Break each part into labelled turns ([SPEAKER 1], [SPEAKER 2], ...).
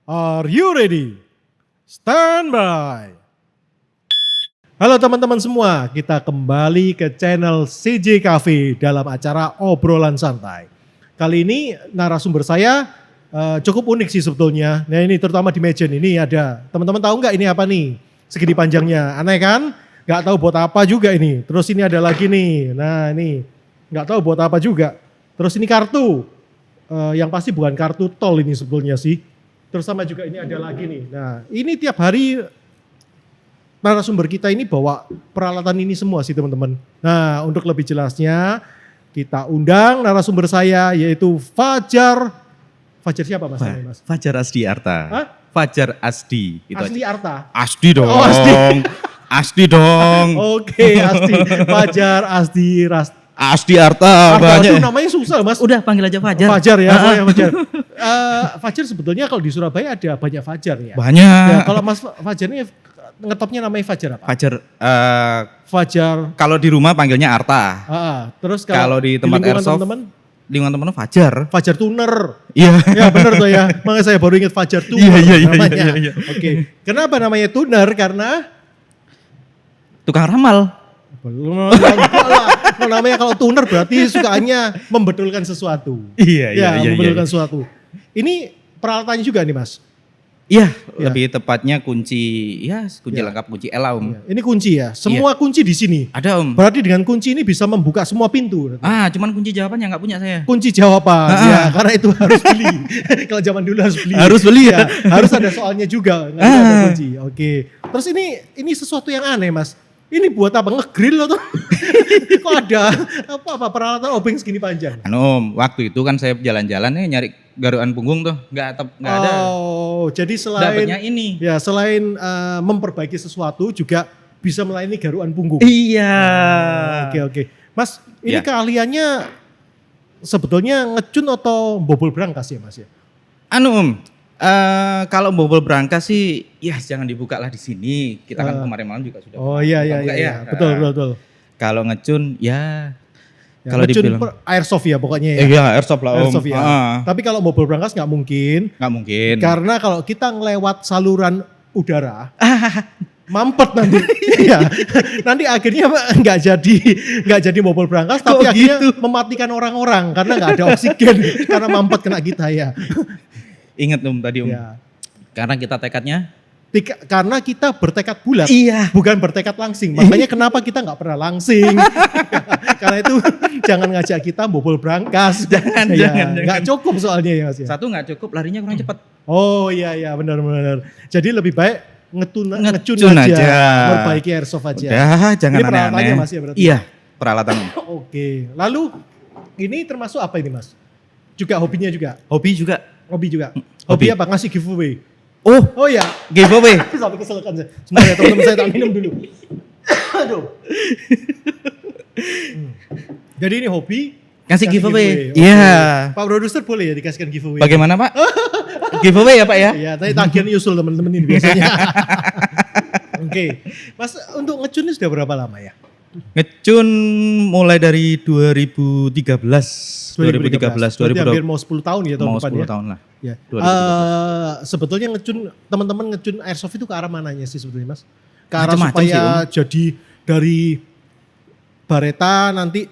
[SPEAKER 1] Are you ready? Stand by. Halo teman-teman semua, kita kembali ke channel CJ Cafe dalam acara obrolan santai. Kali ini narasumber saya cukup unik sih sebetulnya. Nah ini terutama di meja ini ada, teman-teman tahu nggak ini apa nih? Segini panjangnya, aneh kan? Nggak tahu buat apa juga ini. Terus ini ada lagi nih, nah ini nggak tahu buat apa juga. Terus ini kartu, yang pasti bukan kartu tol ini sebetulnya sih. Terus sama juga ini ada lagi nih. Nah ini tiap hari narasumber kita ini bawa peralatan ini semua sih teman-teman. Nah untuk lebih jelasnya kita undang narasumber saya yaitu Fajar. Fajar siapa mas? Mas?
[SPEAKER 2] Fajar Asdi Arta.
[SPEAKER 1] Hah?
[SPEAKER 2] Fajar Asdi. Itu
[SPEAKER 1] Asli
[SPEAKER 2] aja.
[SPEAKER 1] Arta?
[SPEAKER 2] Asdi dong.
[SPEAKER 1] Oh, Asdi.
[SPEAKER 2] Asdi dong.
[SPEAKER 1] Oke Asdi. Fajar Asdi
[SPEAKER 2] Asdi Arta.
[SPEAKER 1] Aduh,
[SPEAKER 2] Banyak.
[SPEAKER 1] namanya susah mas.
[SPEAKER 3] Udah panggil aja Fajar.
[SPEAKER 1] Fajar ya, Fajar. Fajar sebetulnya kalau di Surabaya ada banyak Fajar ya.
[SPEAKER 2] Banyak.
[SPEAKER 1] Ya, kalau Mas Fajar ini ngetopnya namanya Fajar apa?
[SPEAKER 2] Fajar.
[SPEAKER 1] Fajar.
[SPEAKER 2] Kalau di rumah panggilnya Arta.
[SPEAKER 1] Terus
[SPEAKER 2] Kalau di tempat
[SPEAKER 1] lingkungan
[SPEAKER 2] airsoft,
[SPEAKER 1] teman-teman,
[SPEAKER 2] teman-teman Fajar.
[SPEAKER 1] Fajar Tuner.
[SPEAKER 2] Iya.
[SPEAKER 1] Ya benar tuh ya. Makanya saya baru ingat Fajar Tuner
[SPEAKER 2] Iya,
[SPEAKER 1] namanya.
[SPEAKER 2] iya.
[SPEAKER 1] Oke. Kenapa namanya Tuner? Karena
[SPEAKER 2] Tukang ramal.
[SPEAKER 1] belum kalau namanya kalau tuner berarti sukanya membetulkan sesuatu.
[SPEAKER 2] Iya,
[SPEAKER 1] membetulkan sesuatu. Ini peralatannya juga nih mas.
[SPEAKER 2] Iya,
[SPEAKER 1] Ya.
[SPEAKER 2] lebih tepatnya kunci
[SPEAKER 1] Ya.
[SPEAKER 2] lengkap, kunci Ela Om.
[SPEAKER 1] Ini kunci ya. Semua kunci di sini.
[SPEAKER 2] Ada Om.
[SPEAKER 1] Berarti dengan kunci ini bisa membuka semua pintu.
[SPEAKER 2] Cuman kunci jawabannya nggak punya saya.
[SPEAKER 1] Kunci jawaban ya, karena itu harus beli. Kalau zaman dulu harus beli.
[SPEAKER 2] Harus beli ya.
[SPEAKER 1] Harus ada soalnya juga, nggak ada kunci. Oke. Terus ini sesuatu yang aneh mas. Ini buat apa? Ngegrill atau? Kok ada apa peralatan obeng segini panjang?
[SPEAKER 2] Om, waktu itu kan saya jalan-jalan nyari garuan punggung tuh, nggak ada.
[SPEAKER 1] Oh, jadi
[SPEAKER 2] Dapatnya ini.
[SPEAKER 1] Ya selain memperbaiki sesuatu juga bisa melayani garuan punggung.
[SPEAKER 2] Iya.
[SPEAKER 1] Oke. Mas, ini
[SPEAKER 2] Ya.
[SPEAKER 1] keahliannya sebetulnya ngecun atau bobol brankas ya mas ya?
[SPEAKER 2] Om, kalau bobol berangkas sih, ya jangan dibuka lah di sini. Kita kan kemarin malam juga sudah.
[SPEAKER 1] Oh iya.
[SPEAKER 2] buka ya.
[SPEAKER 1] Betul.
[SPEAKER 2] Kalau ngecun, ya.
[SPEAKER 1] Kalau
[SPEAKER 2] Kalau
[SPEAKER 1] ngecun
[SPEAKER 2] dibilang,
[SPEAKER 1] airsoft ya pokoknya ya.
[SPEAKER 2] iya airsoft lah Om.
[SPEAKER 1] Airsoft ya. Tapi kalau bobol brankas nggak mungkin.
[SPEAKER 2] Nggak mungkin.
[SPEAKER 1] Karena kalau kita ngelewat saluran udara, mampet nanti. Iya. Nanti akhirnya nggak jadi bobol brankas, tapi
[SPEAKER 2] Kok
[SPEAKER 1] akhirnya
[SPEAKER 2] gitu?
[SPEAKER 1] mematikan orang-orang karena nggak ada oksigen karena mampet kena kita ya.
[SPEAKER 2] Ingat Om tadi Om.
[SPEAKER 1] Ya.
[SPEAKER 2] Karena kita tekadnya.
[SPEAKER 1] Karena kita bertekad bulat,
[SPEAKER 2] Iya.
[SPEAKER 1] bukan bertekad langsing. Makanya kenapa kita nggak pernah langsing? Karena itu jangan ngajak kita bobol brankas.
[SPEAKER 2] Jangan.
[SPEAKER 1] Nggak cukup soalnya ya mas ya.
[SPEAKER 2] Satu nggak cukup, larinya kurang cepat.
[SPEAKER 1] Oh iya benar. Jadi lebih baik ngecun
[SPEAKER 2] Ngecun
[SPEAKER 1] aja,
[SPEAKER 2] aja.
[SPEAKER 1] perbaiki airsoft aja.
[SPEAKER 2] Udah, jangan
[SPEAKER 1] Ini peralatannya
[SPEAKER 2] aneh-aneh.
[SPEAKER 1] mas ya berarti?
[SPEAKER 2] Iya, peralatan Om.
[SPEAKER 1] Oke, lalu ini termasuk apa ini mas? Juga hobinya juga?
[SPEAKER 2] Hobi juga.
[SPEAKER 1] Hobi juga?
[SPEAKER 2] Hobi.
[SPEAKER 1] Hobi apa? Ngasih giveaway?
[SPEAKER 2] Oh,
[SPEAKER 1] ya,
[SPEAKER 2] giveaway.
[SPEAKER 1] sampai keselkan saya. Sebentar ya teman-teman saya tak minum dulu. Aduh. Jadi ini hobi.
[SPEAKER 2] Kasih
[SPEAKER 1] Oke.
[SPEAKER 2] giveaway. Iya.
[SPEAKER 1] Pak produser boleh ya dikasihkan giveaway?
[SPEAKER 2] Bagaimana Pak? Giveaway ya Pak ya?
[SPEAKER 1] Iya, tadi tagihan nyusul teman-teman ini biasanya. Oke, mas untuk ngecun ini sudah berapa lama ya?
[SPEAKER 2] Ngecun mulai dari 2013.
[SPEAKER 1] Berarti hampir mau 10 tahun ya tahun
[SPEAKER 2] Mau
[SPEAKER 1] depan
[SPEAKER 2] 10
[SPEAKER 1] ya?
[SPEAKER 2] tahun lah.
[SPEAKER 1] Ya.
[SPEAKER 2] 2013.
[SPEAKER 1] Sebetulnya teman-teman ngecun airsoft itu ke arah mananya sih sebetulnya mas? Ke arah
[SPEAKER 2] Macem-macem
[SPEAKER 1] supaya
[SPEAKER 2] sih,
[SPEAKER 1] jadi dari Bareta nanti,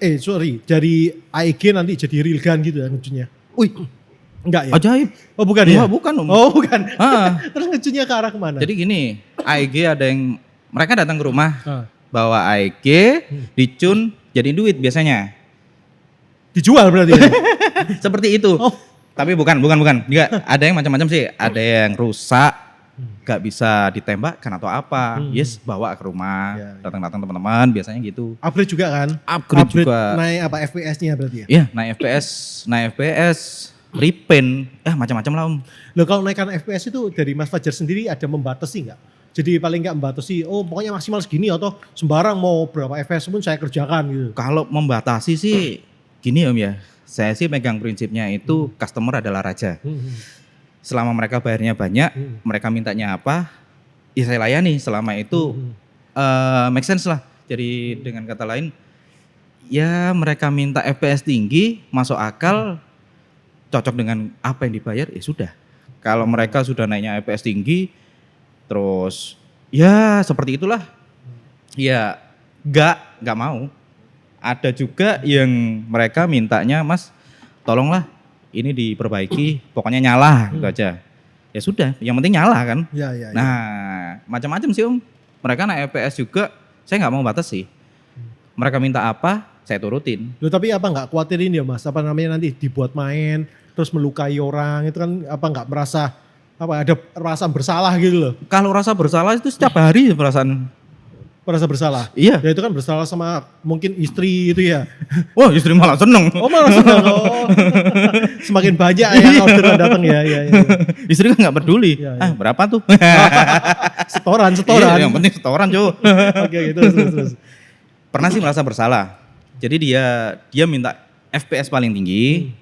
[SPEAKER 1] dari AEG nanti jadi real gun gitu ya ngecunnya?
[SPEAKER 2] Wih,
[SPEAKER 1] Enggak ya?
[SPEAKER 2] ajaib.
[SPEAKER 1] Oh bukan
[SPEAKER 2] Iya,
[SPEAKER 1] ya?
[SPEAKER 2] bukan Om.
[SPEAKER 1] Oh bukan.
[SPEAKER 2] Ah.
[SPEAKER 1] Terus ngecunnya ke arah kemana?
[SPEAKER 2] Jadi gini, AEG ada yang mereka datang ke rumah
[SPEAKER 1] Ah.
[SPEAKER 2] bawa AEG, dicun, jadiin duit biasanya.
[SPEAKER 1] Dijual berarti ya?
[SPEAKER 2] Seperti itu.
[SPEAKER 1] Oh.
[SPEAKER 2] Tapi bukan. Enggak, ada yang macam-macam sih. Ada yang rusak, gak bisa ditembakkan atau apa. Yes, bawa ke rumah.
[SPEAKER 1] Ya.
[SPEAKER 2] Datang-datang teman-teman, biasanya gitu.
[SPEAKER 1] Upgrade juga kan?
[SPEAKER 2] Upgrade juga.
[SPEAKER 1] Naik apa FPS-nya berarti ya?
[SPEAKER 2] Iya, naik FPS, repaint, macam-macam lah Om.
[SPEAKER 1] Loh kalau naikkan FPS itu dari Mas Fajar sendiri ada membatasi nggak? Jadi paling nggak membatasi, oh pokoknya maksimal segini atau sembarang mau berapa FPS pun saya kerjakan gitu.
[SPEAKER 2] Kalau membatasi sih gini Om ya, saya sih megang prinsipnya itu customer adalah raja. Selama mereka bayarnya banyak, mereka mintanya apa, ya saya layani. Selama itu make sense lah. Jadi dengan kata lain, ya mereka minta FPS tinggi, masuk akal, cocok dengan apa yang dibayar, ya sudah. Kalau mereka sudah naiknya FPS tinggi, terus ya seperti itulah. Ya nggak mau. Ada juga yang mereka mintanya, Mas, tolonglah ini diperbaiki, pokoknya nyala gitu aja. Ya sudah, yang penting nyala kan.
[SPEAKER 1] Ya.
[SPEAKER 2] Nah, macam-macam sih Om. Mereka naik FPS juga, saya nggak mau batas sih. Mereka minta apa, saya turutin.
[SPEAKER 1] Loh, tapi apa nggak khawatirin ya Mas? Apa namanya nanti dibuat main terus melukai orang itu kan apa nggak merasa apa ada perasaan bersalah gitu loh?
[SPEAKER 2] Kalau rasa bersalah itu setiap hari perasaan.
[SPEAKER 1] Merasa bersalah.
[SPEAKER 2] Iya.
[SPEAKER 1] Ya itu kan bersalah sama mungkin istri itu ya.
[SPEAKER 2] Wah, istri malah seneng.
[SPEAKER 1] Oh malah senang. Oh. Semakin banyak yang orderan datang ya.
[SPEAKER 2] Istri kan nggak peduli.
[SPEAKER 1] Iya.
[SPEAKER 2] Berapa tuh?
[SPEAKER 1] Setoran.
[SPEAKER 2] Iya, yang penting setoran, Jo.
[SPEAKER 1] Oke, terus.
[SPEAKER 2] Pernah sih merasa bersalah. Jadi dia minta FPS paling tinggi.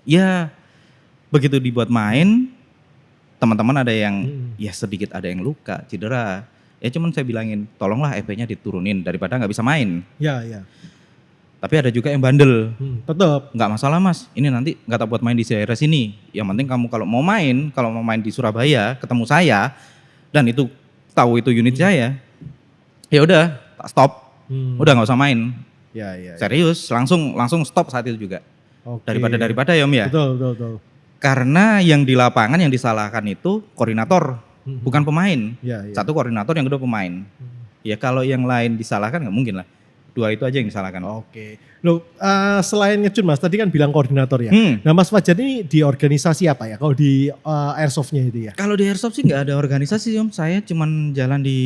[SPEAKER 2] Ya begitu dibuat main, teman-teman ada yang ya sedikit ada yang luka, cedera. Ya cuman saya bilangin, tolonglah FP-nya diturunin daripada nggak bisa main.
[SPEAKER 1] Ya.
[SPEAKER 2] Tapi ada juga yang bandel.
[SPEAKER 1] Tetap.
[SPEAKER 2] Nggak masalah Mas, ini nanti nggak tak buat main di daerah sini. Yang penting kamu kalau mau main di Surabaya, ketemu saya, dan itu tahu itu unit saya, ya udah tak stop, udah nggak usah main.
[SPEAKER 1] Ya.
[SPEAKER 2] Serius, langsung stop saat itu juga.
[SPEAKER 1] Oke.
[SPEAKER 2] Daripada ya Om ya.
[SPEAKER 1] Betul.
[SPEAKER 2] Karena yang di lapangan yang disalahkan itu koordinator, bukan pemain.
[SPEAKER 1] Ya.
[SPEAKER 2] Satu koordinator, yang kedua pemain. Ya kalau yang lain disalahkan nggak mungkin lah. Dua itu aja yang disalahkan.
[SPEAKER 1] Oke. Loh, selain ngecun Mas, tadi kan bilang koordinator ya. Nah Mas Fajar ini di organisasi apa ya? Kalau di Airsoft-nya itu ya?
[SPEAKER 2] Kalau di Airsoft sih nggak ada organisasi Om. Saya cuman jalan di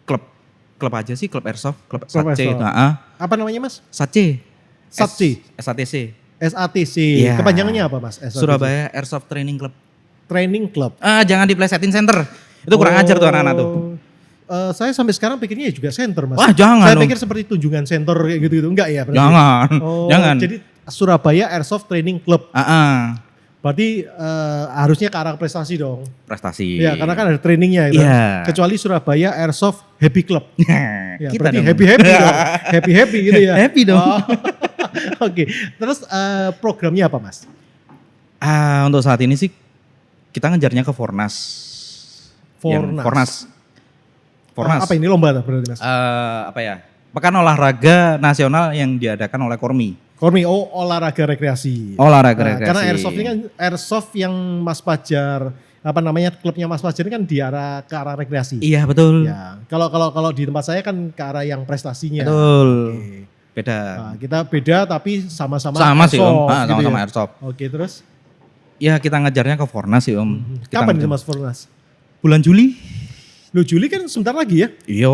[SPEAKER 2] klub aja sih, klub Airsoft, klub SATC.
[SPEAKER 1] Apa namanya Mas?
[SPEAKER 2] SATC.
[SPEAKER 1] SATC. SATC.
[SPEAKER 2] Ya.
[SPEAKER 1] Kepanjangannya apa Mas? SATC.
[SPEAKER 2] Surabaya Airsoft Training Club.
[SPEAKER 1] Training Club.
[SPEAKER 2] Jangan diplesetin center. Itu kurang ajar tuh anak-anak tuh.
[SPEAKER 1] Saya sampai sekarang pikirnya juga center Mas.
[SPEAKER 2] Wah jangan.
[SPEAKER 1] Saya pikir seperti tunjungan center kayak gitu-gitu. Enggak ya? Berarti?
[SPEAKER 2] Jangan.
[SPEAKER 1] Jadi Surabaya Airsoft Training Club. Berarti harusnya ke arah prestasi dong.
[SPEAKER 2] Prestasi.
[SPEAKER 1] Ya karena kan ada trainingnya. Gitu.
[SPEAKER 2] Yeah.
[SPEAKER 1] Kecuali Surabaya Airsoft Happy Club. Ya,
[SPEAKER 2] Kita
[SPEAKER 1] berarti
[SPEAKER 2] dong.
[SPEAKER 1] happy dong. Happy gitu ya.
[SPEAKER 2] Happy dong.
[SPEAKER 1] Oke. Terus programnya apa Mas?
[SPEAKER 2] Untuk saat ini sih kita ngejarnya ke Fornas. Fornas.
[SPEAKER 1] Apa ini lomba berarti Mas?
[SPEAKER 2] Apa ya? Pekan olahraga nasional yang diadakan oleh Kormi.
[SPEAKER 1] Olahraga rekreasi.
[SPEAKER 2] Rekreasi.
[SPEAKER 1] Karena Airsoft ini kan Airsoft yang Mas Fajar apa namanya klubnya Mas Fajar ini kan ke arah rekreasi.
[SPEAKER 2] Iya betul.
[SPEAKER 1] Ya. Kalau di tempat saya kan ke arah yang prestasinya.
[SPEAKER 2] Betul.
[SPEAKER 1] Oke.
[SPEAKER 2] Beda.
[SPEAKER 1] Nah, kita beda tapi sama-sama
[SPEAKER 2] Sama
[SPEAKER 1] Airsoft.
[SPEAKER 2] sih Om.
[SPEAKER 1] Gitu
[SPEAKER 2] Sama-sama
[SPEAKER 1] ya.
[SPEAKER 2] Airsoft.
[SPEAKER 1] Oke terus.
[SPEAKER 2] Ya kita ngejarnya ke Fornas sih Om.
[SPEAKER 1] Kapan itu Mas Fornas?
[SPEAKER 2] Bulan Juli.
[SPEAKER 1] Loh Juli kan sebentar lagi ya?
[SPEAKER 2] Iya.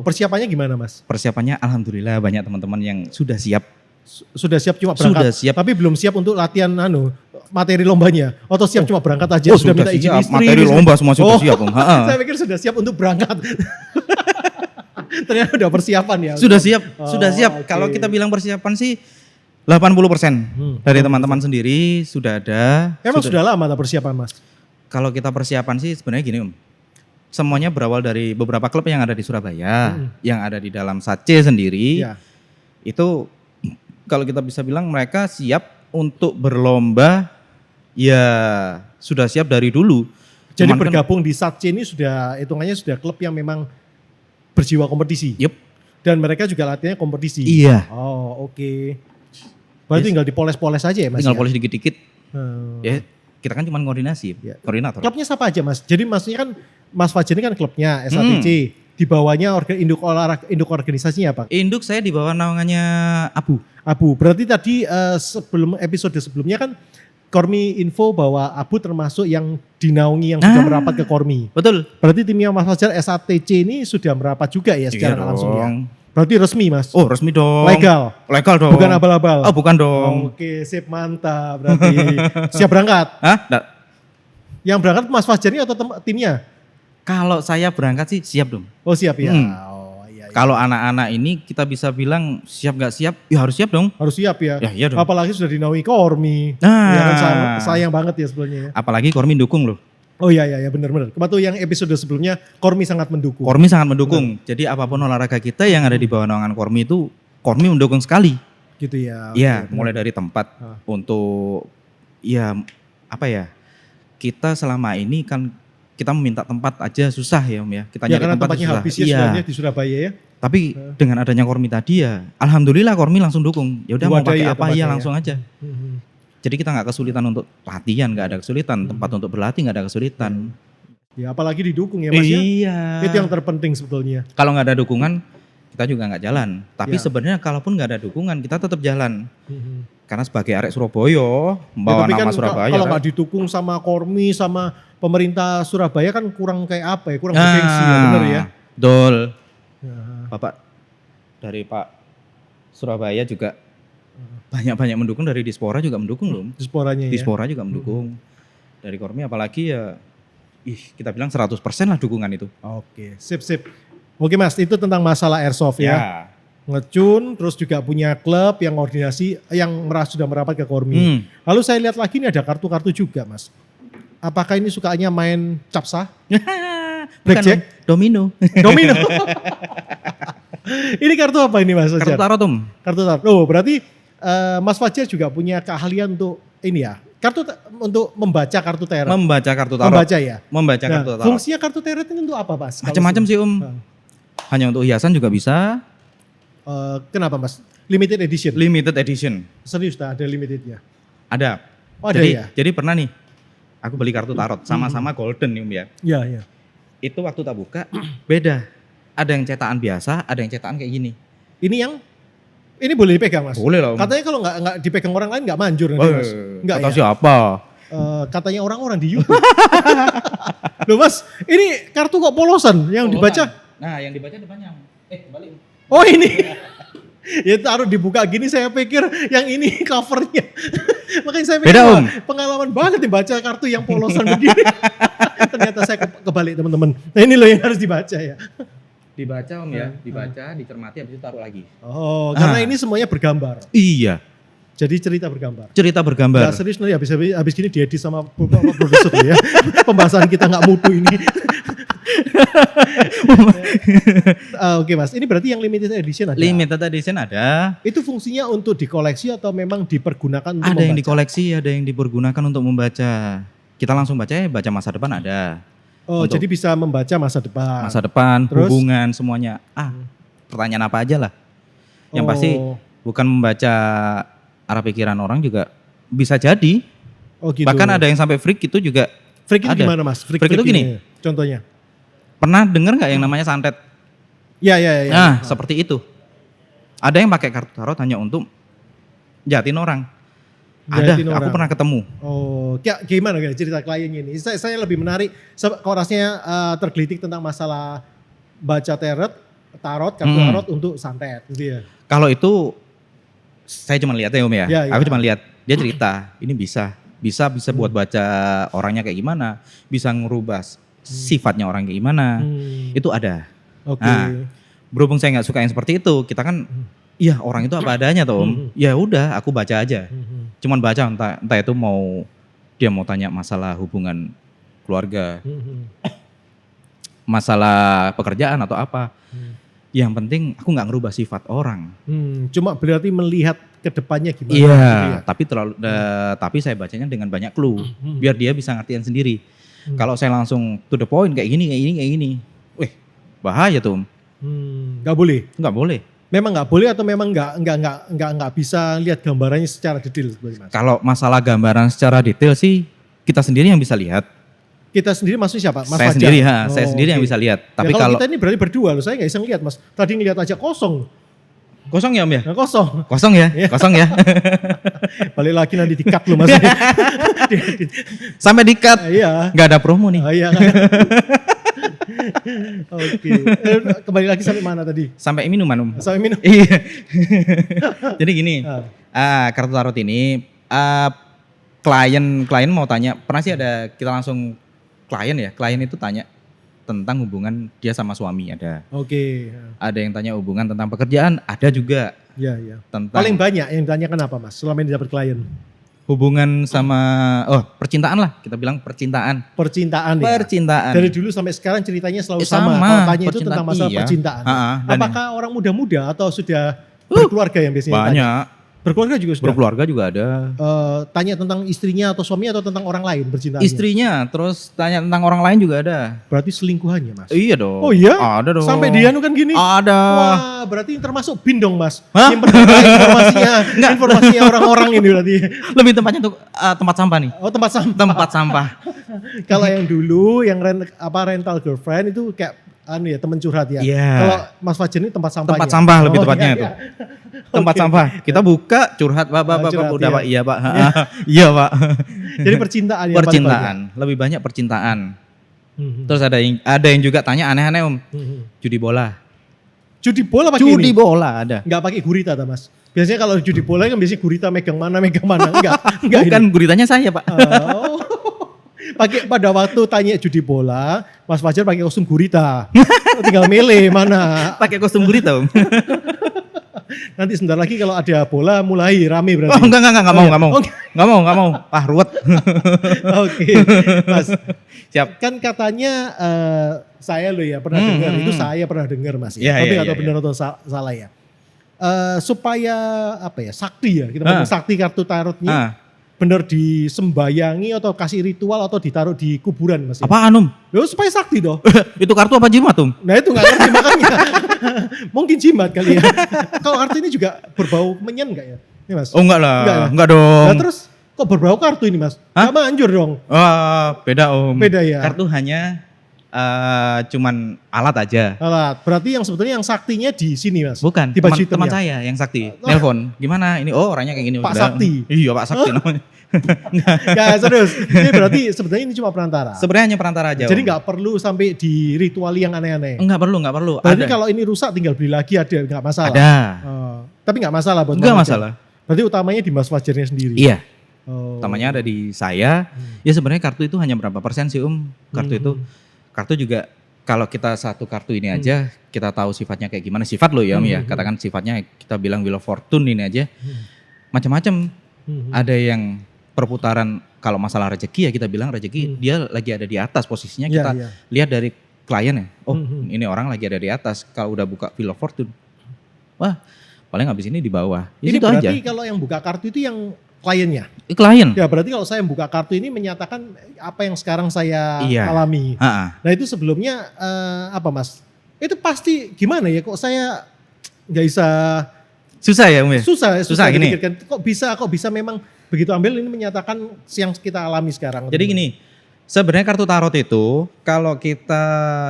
[SPEAKER 1] Persiapannya gimana Mas?
[SPEAKER 2] Persiapannya alhamdulillah banyak teman-teman yang sudah siap.
[SPEAKER 1] Sudah siap cuma berangkat?
[SPEAKER 2] Sudah siap.
[SPEAKER 1] Tapi belum siap untuk latihan materi lombanya? Atau siap cuma berangkat aja? Sudah minta izin
[SPEAKER 2] siap.
[SPEAKER 1] istri?
[SPEAKER 2] Materi lomba semua sudah siap Om.
[SPEAKER 1] Saya pikir sudah siap untuk berangkat. Ternyata udah persiapan ya?
[SPEAKER 2] Sudah siap, sudah siap.
[SPEAKER 1] Oke.
[SPEAKER 2] Kalau kita bilang persiapan sih 80% dari teman-teman sendiri sudah ada.
[SPEAKER 1] Emang sudah lama tak persiapan Mas?
[SPEAKER 2] Kalau kita persiapan sih sebenarnya gini Om. Semuanya berawal dari beberapa klub yang ada di Surabaya, yang ada di dalam SATC sendiri.
[SPEAKER 1] Ya.
[SPEAKER 2] Itu kalau kita bisa bilang mereka siap untuk berlomba, ya sudah siap dari dulu.
[SPEAKER 1] Jadi
[SPEAKER 2] Cuman
[SPEAKER 1] bergabung di SATC ini sudah hitungannya sudah klub yang memang berjiwa kompetisi.
[SPEAKER 2] Yup.
[SPEAKER 1] Dan mereka juga latihannya kompetisi.
[SPEAKER 2] Iya.
[SPEAKER 1] Oh oke. Berarti tinggal dipoles-poles aja ya Mas?
[SPEAKER 2] Tinggal
[SPEAKER 1] ya?
[SPEAKER 2] polis dikit-dikit.
[SPEAKER 1] Hmm.
[SPEAKER 2] Ya kita kan cuma koordinasi,
[SPEAKER 1] Ya.
[SPEAKER 2] koordinator.
[SPEAKER 1] Klubnya siapa aja Mas? Jadi maksudnya kan Mas Fajar ini kan klubnya SATC. Di bawahnya induk organisasinya apa?
[SPEAKER 2] Induk saya di bawah naungannya
[SPEAKER 1] Abu. Berarti tadi sebelum episode sebelumnya kan Kormi info bahwa Abu termasuk yang dinaungi yang sudah merapat ke Kormi.
[SPEAKER 2] Betul.
[SPEAKER 1] Berarti timnya Mas Fajar SATC ini sudah merapat juga ya secara
[SPEAKER 2] Iya
[SPEAKER 1] langsung ya?
[SPEAKER 2] dong.
[SPEAKER 1] Berarti resmi Mas?
[SPEAKER 2] Oh resmi dong.
[SPEAKER 1] Legal?
[SPEAKER 2] Legal dong.
[SPEAKER 1] Bukan abal-abal?
[SPEAKER 2] Oh bukan dong.
[SPEAKER 1] Oke sip mantap berarti. Siap berangkat?
[SPEAKER 2] Hah?
[SPEAKER 1] Yang berangkat Mas Fajar ini atau timnya?
[SPEAKER 2] Kalau saya berangkat sih siap dong.
[SPEAKER 1] Oh siap ya? Oh iya.
[SPEAKER 2] Kalau anak-anak ini kita bisa bilang siap gak siap, ya harus siap dong.
[SPEAKER 1] Harus siap ya?
[SPEAKER 2] Ya iya dong.
[SPEAKER 1] Apalagi sudah dinaungi Kormi.
[SPEAKER 2] Nah.
[SPEAKER 1] Ya kan sayang banget ya sebelumnya ya.
[SPEAKER 2] Apalagi Kormi dukung loh.
[SPEAKER 1] Oh iya benar. Kemarin tuh yang episode sebelumnya Kormi sangat mendukung.
[SPEAKER 2] Kormi sangat mendukung. Jadi apapun olahraga kita yang ada di bawah naungan Kormi itu, Kormi mendukung sekali.
[SPEAKER 1] Gitu ya.
[SPEAKER 2] Iya,
[SPEAKER 1] Oke,
[SPEAKER 2] mulai dari tempat untuk ya apa ya? kita selama ini kan kita meminta tempat aja susah ya Om ya. Kita
[SPEAKER 1] Ya
[SPEAKER 2] nyari
[SPEAKER 1] karena
[SPEAKER 2] tempat
[SPEAKER 1] tempatnya
[SPEAKER 2] susah.
[SPEAKER 1] habis ya
[SPEAKER 2] Iya.
[SPEAKER 1] sebenarnya di Surabaya ya.
[SPEAKER 2] Tapi dengan adanya Kormi tadi ya, alhamdulillah Kormi langsung dukung. Ya udah mau
[SPEAKER 1] Diwadahi
[SPEAKER 2] pakai
[SPEAKER 1] ya
[SPEAKER 2] apa
[SPEAKER 1] tempatnya
[SPEAKER 2] ya
[SPEAKER 1] ya.
[SPEAKER 2] langsung aja. Jadi kita nggak kesulitan untuk latihan, nggak ada kesulitan. Tempat untuk berlatih nggak ada kesulitan.
[SPEAKER 1] Ya apalagi didukung ya Mas ya.
[SPEAKER 2] Iya.
[SPEAKER 1] Itu yang terpenting sebetulnya.
[SPEAKER 2] Kalau nggak ada dukungan, kita juga nggak jalan. Tapi
[SPEAKER 1] Ya.
[SPEAKER 2] sebenarnya kalaupun nggak ada dukungan, kita tetap jalan. Karena sebagai arek Surabaya, membawa
[SPEAKER 1] tapi
[SPEAKER 2] nama
[SPEAKER 1] kan
[SPEAKER 2] Surabaya
[SPEAKER 1] kalau
[SPEAKER 2] kan.
[SPEAKER 1] nggak didukung sama Kormi sama pemerintah Surabaya kan kurang kayak apa ya, kurang bergengsi ya bener ya.
[SPEAKER 2] Betul.
[SPEAKER 1] Ya.
[SPEAKER 2] Bapak dari Pak Surabaya juga banyak-banyak mendukung, dari Dispora juga mendukung loh.
[SPEAKER 1] Disporanya ya.
[SPEAKER 2] Dispora juga mendukung. Dari Kormi apalagi ya, kita bilang 100% lah dukungan itu.
[SPEAKER 1] Oke, sip. Oke Mas, itu tentang masalah airsoft ya. Ngecun, terus juga punya klub yang koordinasi, yang sudah merapat ke Kormi. Lalu saya lihat lagi ini ada kartu-kartu juga Mas. Apakah ini sukanya main capsa? Blackjack?
[SPEAKER 2] Bukan, domino.
[SPEAKER 1] Domino? Ini kartu apa ini Mas?
[SPEAKER 2] Kartu
[SPEAKER 1] Fajar?
[SPEAKER 2] tarot Om.
[SPEAKER 1] Kartu tarot. Oh berarti Mas Fajar juga punya keahlian untuk ini ya. Untuk membaca kartu tarot.
[SPEAKER 2] Membaca kartu tarot.
[SPEAKER 1] Membaca ya.
[SPEAKER 2] Membaca
[SPEAKER 1] Nah,
[SPEAKER 2] kartu tarot.
[SPEAKER 1] fungsinya kartu tarot ini untuk apa Mas?
[SPEAKER 2] Macam-macam sih Om.
[SPEAKER 1] Nah.
[SPEAKER 2] Hanya untuk hiasan juga bisa.
[SPEAKER 1] Kenapa Mas? Limited edition.
[SPEAKER 2] Limited edition.
[SPEAKER 1] Serius tak ada limitednya?
[SPEAKER 2] Ada.
[SPEAKER 1] Oh, ada
[SPEAKER 2] jadi,
[SPEAKER 1] ya?
[SPEAKER 2] Jadi pernah nih, aku beli kartu tarot sama-sama golden nih Om ya.
[SPEAKER 1] Iya.
[SPEAKER 2] Itu waktu tak buka beda. Ada yang cetakan biasa, ada yang cetakan kayak gini.
[SPEAKER 1] Ini boleh dipegang Mas?
[SPEAKER 2] Boleh lah Om.
[SPEAKER 1] Katanya kalau nggak dipegang orang lain nggak manjur nanti Mas. Nggak
[SPEAKER 2] Kata
[SPEAKER 1] ya?
[SPEAKER 2] siapa?
[SPEAKER 1] Katanya orang-orang di YouTube. Loh Mas, ini kartu kok polosan yang dibaca?
[SPEAKER 2] Nah yang dibaca depannya. Kembali.
[SPEAKER 1] Oh ini. Ya taruh dibuka gini saya pikir yang ini covernya. Makanya saya pikir
[SPEAKER 2] Beda,
[SPEAKER 1] wah,
[SPEAKER 2] Om.
[SPEAKER 1] pengalaman banget nih baca kartu yang polosan begini. Ternyata saya kebalik teman-teman. Nah ini loh yang harus dibaca ya.
[SPEAKER 2] Dibaca Om ya, dibaca, dicermati, habis itu taruh lagi.
[SPEAKER 1] Oh, karena ini semuanya bergambar.
[SPEAKER 2] Iya,
[SPEAKER 1] Jadi cerita bergambar.
[SPEAKER 2] cerita bergambar.
[SPEAKER 1] Nggak serius nanti habis gini diedit sama produser ya. Pembahasan kita nggak mutu ini. Oke Mas, ini berarti yang limited edition ada?
[SPEAKER 2] Limited edition ada.
[SPEAKER 1] Itu fungsinya untuk dikoleksi atau memang dipergunakan untuk
[SPEAKER 2] Ada yang
[SPEAKER 1] membaca?
[SPEAKER 2] dikoleksi, ada yang dipergunakan untuk membaca. Kita langsung baca ya, baca masa depan ada.
[SPEAKER 1] Oh,
[SPEAKER 2] untuk
[SPEAKER 1] jadi bisa membaca masa depan.
[SPEAKER 2] Masa depan,
[SPEAKER 1] Terus?
[SPEAKER 2] hubungan, semuanya. Pertanyaan apa aja lah. Yang pasti
[SPEAKER 1] Oh,
[SPEAKER 2] bukan membaca arah pikiran orang juga bisa jadi.
[SPEAKER 1] oh gitu.
[SPEAKER 2] Bahkan ada yang sampai freak itu juga.
[SPEAKER 1] freak itu
[SPEAKER 2] ada.
[SPEAKER 1] gimana Mas?
[SPEAKER 2] Freak itu gini.
[SPEAKER 1] ini, contohnya.
[SPEAKER 2] Pernah dengar nggak yang namanya santet?
[SPEAKER 1] Ya.
[SPEAKER 2] Nah, seperti itu. Ada yang pakai kartu tarot hanya untuk jahatin orang.
[SPEAKER 1] Jahatin
[SPEAKER 2] Ada, aku
[SPEAKER 1] orang.
[SPEAKER 2] pernah ketemu.
[SPEAKER 1] Oh, gimana guys cerita kliennya ini? Saya lebih menarik kalau rasanya tergelitik tentang masalah baca tarot, kartu tarot untuk santet gitu ya.
[SPEAKER 2] Kalau itu saya cuma lihat ya Om ya.
[SPEAKER 1] Ya, ya.
[SPEAKER 2] Aku cuma lihat dia cerita, ini bisa buat baca orangnya kayak gimana, bisa ngerubah sifatnya orang kayak gimana. Itu ada.
[SPEAKER 1] Oke.
[SPEAKER 2] Nah, berhubung saya nggak suka yang seperti itu, kita kan iya orang itu apa adanya toh Om. Ya udah, aku baca aja. Cuman baca entah itu dia mau tanya masalah hubungan keluarga, masalah pekerjaan atau apa. Yang penting aku nggak ngerubah sifat orang.
[SPEAKER 1] Cuma berarti melihat ke depannya gimana.
[SPEAKER 2] Iya,
[SPEAKER 1] gitu ya.
[SPEAKER 2] tapi saya bacanya dengan banyak clue biar dia bisa ngertiin sendiri. Kalau saya langsung to the point kayak gini, wih bahaya tuh.
[SPEAKER 1] Nggak boleh.
[SPEAKER 2] Nggak boleh.
[SPEAKER 1] Memang nggak boleh atau memang nggak bisa lihat gambarannya secara detail sebenarnya Mas?
[SPEAKER 2] Kalau masalah gambaran secara detail sih kita sendiri yang bisa lihat.
[SPEAKER 1] Kita sendiri maksudnya siapa? Mas
[SPEAKER 2] Saya
[SPEAKER 1] Fajar?
[SPEAKER 2] sendiri,
[SPEAKER 1] Oh,
[SPEAKER 2] saya sendiri yang
[SPEAKER 1] oke.
[SPEAKER 2] bisa lihat.
[SPEAKER 1] Ya,
[SPEAKER 2] Tapi
[SPEAKER 1] kalau
[SPEAKER 2] kalau
[SPEAKER 1] kita ini berarti berdua loh, saya nggak bisa ngeliat Mas. Tadi ngeliat aja kosong.
[SPEAKER 2] kosong ya Om ya?
[SPEAKER 1] Nah, kosong.
[SPEAKER 2] Kosong ya, kosong ya.
[SPEAKER 1] Balik lagi nanti di-cut loh Mas.
[SPEAKER 2] Sampai di-cut.
[SPEAKER 1] Iya.
[SPEAKER 2] Nggak ada promo nih.
[SPEAKER 1] Oh, iya kan. Oke. Kembali lagi sampai mana tadi?
[SPEAKER 2] Sampai minuman Om.
[SPEAKER 1] Sampai minum.
[SPEAKER 2] Iya. Jadi gini, kartu tarot ini klien mau tanya, pernah sih ada kita langsung klien itu tanya tentang hubungan dia sama suami ada.
[SPEAKER 1] Oke.
[SPEAKER 2] Ada yang tanya hubungan tentang pekerjaan, ada juga
[SPEAKER 1] Iya.
[SPEAKER 2] tentang
[SPEAKER 1] Paling banyak yang ditanyakan apa Mas selama ini dapat klien?
[SPEAKER 2] hubungan sama percintaan lah, kita bilang percintaan.
[SPEAKER 1] Percintaan ya?
[SPEAKER 2] Percintaan.
[SPEAKER 1] Dari dulu sampai sekarang ceritanya selalu
[SPEAKER 2] Sama,
[SPEAKER 1] sama. Kalau tanya itu
[SPEAKER 2] percintaan,
[SPEAKER 1] tentang masalah
[SPEAKER 2] iya.
[SPEAKER 1] percintaan.
[SPEAKER 2] Dan
[SPEAKER 1] Apakah orang muda-muda atau sudah berkeluarga yang biasanya tanya?
[SPEAKER 2] banyak.
[SPEAKER 1] Berkeluarga juga sudah.
[SPEAKER 2] Berkeluarga juga ada.
[SPEAKER 1] Tanya tentang istrinya atau suaminya atau tentang orang lain bercintanya?
[SPEAKER 2] Istrinya, terus tanya tentang orang lain juga ada.
[SPEAKER 1] Berarti selingkuhannya, Mas?
[SPEAKER 2] Iya dong.
[SPEAKER 1] Oh iya?
[SPEAKER 2] Ada dong.
[SPEAKER 1] Sampai dia kan gini?
[SPEAKER 2] Ada.
[SPEAKER 1] Wah, berarti termasuk bin dong, Mas.
[SPEAKER 2] Hah?
[SPEAKER 1] Yang informasinya orang-orang ini berarti.
[SPEAKER 2] Lebih tempatnya untuk tempat sampah nih.
[SPEAKER 1] Oh, tempat sampah.
[SPEAKER 2] Tempat sampah.
[SPEAKER 1] Kalau yang dulu yang rental girlfriend itu kayak teman curhat ya.
[SPEAKER 2] Iya.
[SPEAKER 1] Kalau Mas Fajar ini tempat sampah.
[SPEAKER 2] Tempat sampah lebih tepatnya
[SPEAKER 1] iya,
[SPEAKER 2] itu.
[SPEAKER 1] iya.
[SPEAKER 2] Tempat
[SPEAKER 1] Oke.
[SPEAKER 2] sampah. Kita buka curhat Pak,
[SPEAKER 1] Curhat,
[SPEAKER 2] udah
[SPEAKER 1] iya.
[SPEAKER 2] Pak. Iya Pak. Iya Pak.
[SPEAKER 1] Jadi percintaan yang paling
[SPEAKER 2] Percintaan, lebih banyak percintaan.
[SPEAKER 1] banyak.
[SPEAKER 2] Terus ada yang juga tanya aneh-aneh Om. Judi bola.
[SPEAKER 1] Judi bola pakai
[SPEAKER 2] Judi
[SPEAKER 1] ini?
[SPEAKER 2] bola ada.
[SPEAKER 1] Enggak pakai gurita ta, Mas? Biasanya kalau judi bola kan biasanya gurita megang mana. Enggak
[SPEAKER 2] Bukan
[SPEAKER 1] ini.
[SPEAKER 2] guritanya saya Pak.
[SPEAKER 1] Oh. Pakai pada waktu tanya judi bola, Mas Fajar pakai kostum gurita. Tinggal milih mana.
[SPEAKER 2] Pakai kostum gurita Om.
[SPEAKER 1] Nanti sebentar lagi kalau ada bola mulai rame berarti.
[SPEAKER 2] Oh enggak
[SPEAKER 1] Oh,
[SPEAKER 2] mau,
[SPEAKER 1] iya.
[SPEAKER 2] enggak mau.
[SPEAKER 1] Oh,
[SPEAKER 2] Enggak mau. Ah ruwet.
[SPEAKER 1] Oke, Mas.
[SPEAKER 2] Siap.
[SPEAKER 1] Kan katanya saya loh ya pernah dengar, itu saya pernah dengar Mas ya.
[SPEAKER 2] Iya,
[SPEAKER 1] Tapi
[SPEAKER 2] iya,
[SPEAKER 1] nggak tahu
[SPEAKER 2] iya,
[SPEAKER 1] benar atau salah ya. Supaya apa ya, sakti ya, kita ngomong sakti kartu tarotnya
[SPEAKER 2] Ah,
[SPEAKER 1] benar disembayangi atau kasih ritual atau ditaruh di kuburan Mas ya.
[SPEAKER 2] apaan Om?
[SPEAKER 1] Loh, supaya sakti dong.
[SPEAKER 2] Itu kartu apa jimat Om?
[SPEAKER 1] Nah itu nggak ngerti makanya. Mungkin jimat kali ya. Kalau kartu ini juga berbau menyan nggak ya? Ini Mas.
[SPEAKER 2] Oh enggak lah,
[SPEAKER 1] Enggak ya?
[SPEAKER 2] enggak dong.
[SPEAKER 1] Nah terus kok berbau kartu ini Mas?
[SPEAKER 2] Hah?
[SPEAKER 1] Nggak manjur dong.
[SPEAKER 2] Beda Om.
[SPEAKER 1] Beda ya?
[SPEAKER 2] Kartu hanya cuman alat aja.
[SPEAKER 1] Alat. Berarti yang sebetulnya yang saktinya di sini Mas.
[SPEAKER 2] Bukan,
[SPEAKER 1] Di baju hitam
[SPEAKER 2] teman
[SPEAKER 1] ya?
[SPEAKER 2] saya yang sakti. Nelpon, gimana ini? Oh orangnya kayak gini.
[SPEAKER 1] Pak
[SPEAKER 2] Udah.
[SPEAKER 1] Sakti?
[SPEAKER 2] Iya Pak Sakti namanya.
[SPEAKER 1] Gak serius. Ini berarti sebenarnya ini cuma perantara.
[SPEAKER 2] Sebenarnya hanya perantara aja.
[SPEAKER 1] Jadi
[SPEAKER 2] Om.
[SPEAKER 1] nggak perlu sampai di rituali yang aneh-aneh.
[SPEAKER 2] Enggak perlu.
[SPEAKER 1] Berarti
[SPEAKER 2] Ada.
[SPEAKER 1] kalau ini rusak tinggal beli lagi ada nggak masalah.
[SPEAKER 2] Ada.
[SPEAKER 1] Tapi nggak masalah buat
[SPEAKER 2] Enggak
[SPEAKER 1] Mas Fajar.
[SPEAKER 2] masalah.
[SPEAKER 1] Berarti utamanya di Mas Fajarnya sendiri.
[SPEAKER 2] Iya.
[SPEAKER 1] Oh.
[SPEAKER 2] Utamanya ada di saya. Ya sebenarnya kartu itu hanya berapa persen sih Kartu itu. Kartu juga kalau kita satu kartu ini aja kita tahu sifatnya kayak gimana. Sifat loh ya Om ya. Katakan sifatnya kita bilang Wheel of Fortune ini aja. Macam-macam. Ada yang perputaran kalau masalah rezeki ya kita bilang rezeki dia lagi ada di atas posisinya
[SPEAKER 1] Iya,
[SPEAKER 2] kita
[SPEAKER 1] iya.
[SPEAKER 2] lihat dari klien ya. Oh,
[SPEAKER 1] Mhm.
[SPEAKER 2] ini orang lagi ada di atas. Kalau udah buka Wheel of Fortune. Wah, paling habis ini di bawah. Ya,
[SPEAKER 1] Ini
[SPEAKER 2] itu aja.
[SPEAKER 1] berarti kalau yang buka kartu itu yang kliennya.
[SPEAKER 2] Klien.
[SPEAKER 1] Ya berarti kalau saya buka kartu ini menyatakan apa yang sekarang saya
[SPEAKER 2] Iya.
[SPEAKER 1] alami.
[SPEAKER 2] Ha-ha.
[SPEAKER 1] Nah itu sebelumnya apa Mas? Itu pasti gimana ya kok saya nggak bisa
[SPEAKER 2] Susah ya Om ya?
[SPEAKER 1] susah
[SPEAKER 2] gini.
[SPEAKER 1] dipikirkan. Kok bisa memang begitu ambil ini menyatakan yang kita alami sekarang.
[SPEAKER 2] Jadi gini, sebenarnya kartu tarot itu kalau kita